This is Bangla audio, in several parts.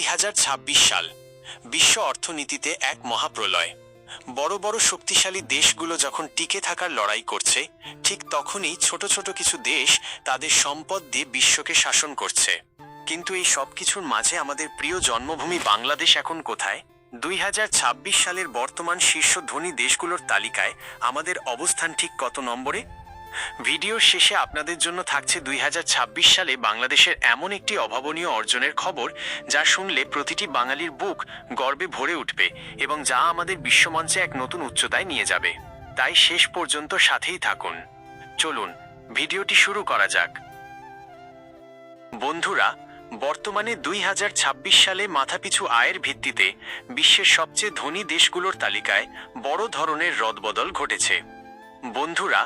2026 সাল বিশ্ব অর্থনীতিতে এক মহাপ্রলয়। বড় বড় শক্তিশালী দেশগুলো যখন টিকে থাকার লড়াই করছে, ঠিক তখনই ছোট ছোট কিছু দেশ তাদের সম্পদ দিয়ে বিশ্বকে শাসন করছে। কিন্তু এই সব কিছুর মাঝে আমাদের প্রিয় জন্মভূমি বাংলাদেশ এখন কোথায়? 2026 সালের বর্তমান শীর্ষ ধনী দেশগুলোর তালিকায় আমাদের অবস্থান ঠিক কত নম্বরে? ভিডিওর শেষে আপনাদের জন্য থাকছে 2026 সালে বাংলাদেশের এমন একটি অভাবনীয় অর্জনের খবর, যা শুনলে প্রতিটি বাঙালির বুক গর্বে ভরে উঠবে এবং যা আমাদের বিশ্বমঞ্চে এক নতুন উচ্চতায় নিয়ে যাবে। তাই শেষ পর্যন্ত সাথেই থাকুন। চলুন ভিডিওটি শুরু করা যাক। বন্ধুরা, বর্তমানে 2026 সালে মাথাপিছু আয়ের ভিত্তিতে বিশ্বের সবচেয়ে ধনী দেশগুলোর তালিকায় বড় ধরনের রদবদল ঘটেছে। বন্ধুরা,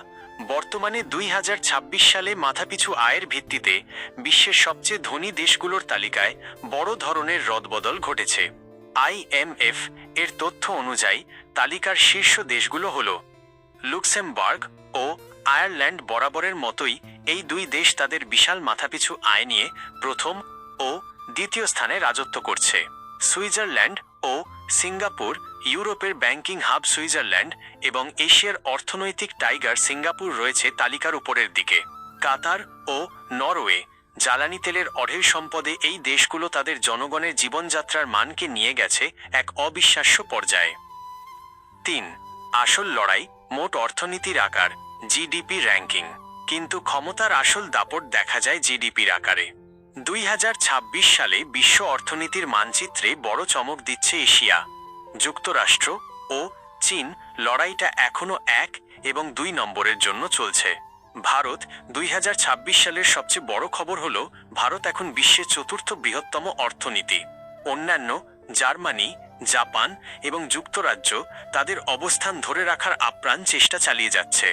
বর্তমানে 2026 সালে মাথাপিছু আয়ের ভিত্তিতে বিশ্বের সবচেয়ে ধনী দেশগুলোর তালিকায় বড় ধরনের রদবদল ঘটেছে। IMF এর তথ্য অনুযায়ী তালিকার শীর্ষ দেশগুলো হল লুক্সেমবার্গ ও আয়ারল্যান্ড। বরাবরের মতোই এই দুই দেশ তাদের বিশাল মাথাপিছু আয় নিয়ে প্রথম ও দ্বিতীয় স্থানে রাজত্ব করছে। সুইজারল্যান্ড ও সিঙ্গাপুর ইউরোপের ব্যাংকিং হাব সুইজারল্যান্ড এবং এশিয়ার অর্থনৈতিক টাইগার সিঙ্গাপুর রয়েছে তালিকার উপরের দিকে। কাতার ও নরওয়ে জ্বালানি তেলের অঢেল সম্পদে এই দেশগুলো তাদের জনগণের জীবনযাত্রার মানকে নিয়ে গেছে এক অবিশ্বাস্য পর্যায়ে। 3. আসল লড়াই, মোট অর্থনীতির আকার, জিডিপি র্যাঙ্কিং। কিন্তু ক্ষমতার আসল দাপট দেখা যায় জিডিপির আকারে। 2026 সালে বিশ্ব অর্থনীতির মানচিত্রে বড় চমক দিচ্ছে এশিয়া। যুক্তরাষ্ট্র ও চীন লড়াইটা এখনও 1 এবং 2 নম্বরের জন্য চলছে। ভারত 2026 সালের সবচেয়ে বড় খবর হল ভারত এখন বিশ্বের চতুর্থ বৃহত্তম অর্থনীতি। অন্যান্য জার্মানি, জাপান এবং যুক্তরাজ্য তাদের অবস্থান ধরে রাখার আপ্রাণ চেষ্টা চালিয়ে যাচ্ছে।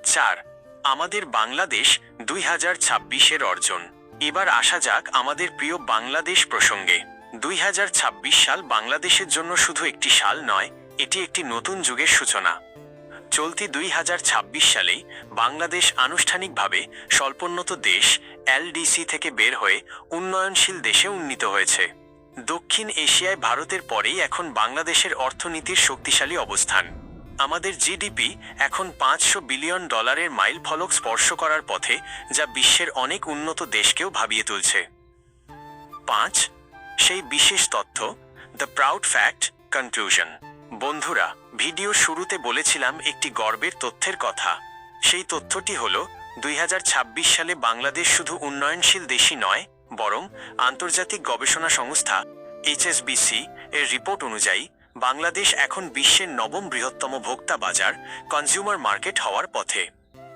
4. আমাদের বাংলাদেশ 2026-এর অর্জন। এবার আসা যাক আমাদের প্রিয় বাংলাদেশ প্রসঙ্গে। 2026 সাল বাংলাদেশের জন্য শুধু একটি সাল নয়, এটি একটি নতুন যুগের সূচনা। চলতি 2026 সালেই বাংলাদেশ আনুষ্ঠানিকভাবে স্বল্পোন্নত দেশ LDC থেকে বের হয়ে উন্নয়নশীল দেশে উন্নীত হয়েছে। দক্ষিণ এশিয়ায় ভারতের পরেই এখন বাংলাদেশের অর্থনীতির শক্তিশালী অবস্থান। আমাদের জিডিপি এখন $500 বিলিয়ন মাইল ফলক স্পর্শ করার পথে, যা বিশ্বের অনেক উন্নত দেশকেও ভাবিয়ে তুলছে। 5. সেই বিশেষ তথ্য, দ্য প্রাউড ফ্যাক্ট কনক্লুশন। বন্ধুরা, ভিডিও শুরুতে বলেছিলাম একটি গর্বের তথ্যের কথা। সেই তথ্যটি হল 2026 সালে বাংলাদেশ শুধু উন্নয়নশীল দেশই নয়, বরং আন্তর্জাতিক গবেষণা সংস্থা HSBC এর রিপোর্ট অনুযায়ী বাংলাদেশ এখন বিশ্বের 9ম বৃহত্তম ভোক্তা বাজার কনজিউমার মার্কেট হওয়ার পথে।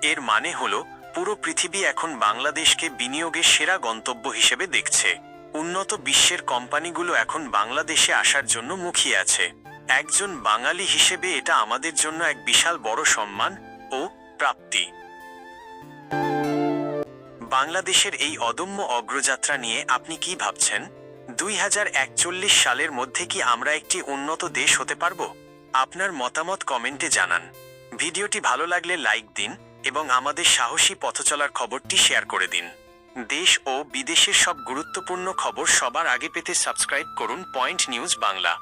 এর মানে হল পুরো পৃথিবী এখন বাংলাদেশকে বিনিয়োগের সেরা গন্তব্য হিসেবে দেখছে। উন্নত বিশ্বের কোম্পানিগুলো এখন বাংলাদেশে আসার জন্য মুখিয়ে আছে। একজন বাঙালি হিসেবে এটা আমাদের জন্য এক বিশাল বড় সম্মান ও প্রাপ্তি। বাংলাদেশের এই অদম্য অগ্রযাত্রা নিয়ে আপনি কি ভাবছেন? 2041 সালের মধ্যে কি আমরা একটি উন্নত দেশ হতে পারব? আপনার মতামত কমেন্টে জানান। ভিডিওটি ভালো লাগলে লাইক দিন এবং আমাদের সাহসী পথচলার খবরটি শেয়ার করে দিন। দেশ ও বিদেশের সব গুরুত্বপূর্ণ খবর সবার আগে পেতে সাবস্ক্রাইব করুন পয়েন্ট নিউজ বাংলা।